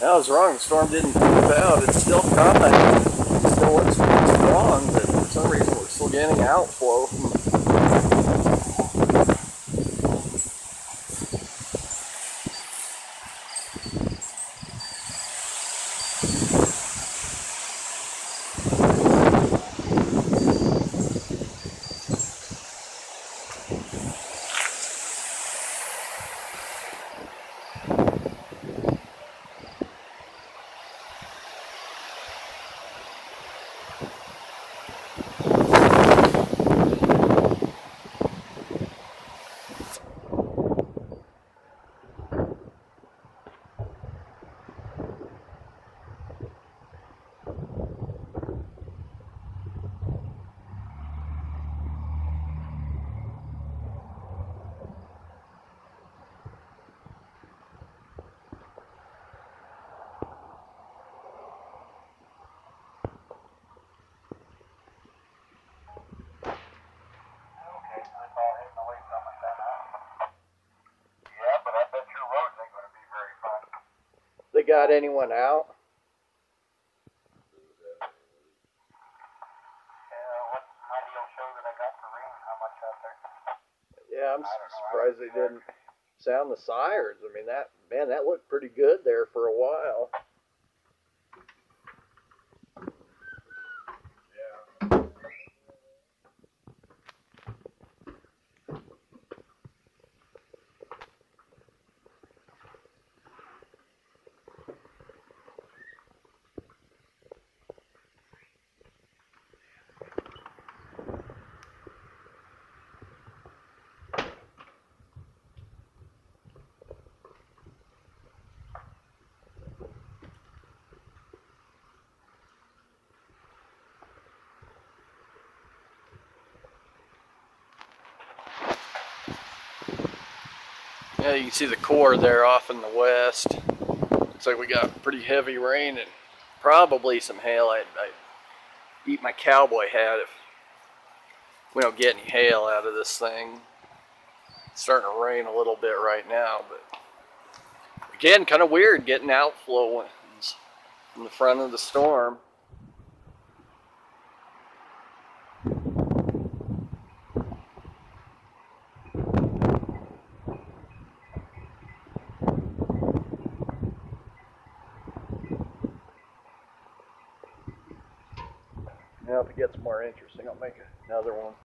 I was wrong. The storm didn't move out. It's still coming. It still looks strong, but for some reason we're still getting outflow. They got anyone out? What ideal show that I got for rain? How much out there? Yeah, I'm surprised they didn't sound the sirens. I mean, that looked pretty good there for a while. Yeah, you can see the core there off in the west. Looks like we got pretty heavy rain and probably some hail. I'd eat my cowboy hat if we don't get any hail out of this thing. It's starting to rain a little bit right now, but again, kind of weird getting outflow winds from the front of the storm. Now if it gets more interesting, I'll make another one.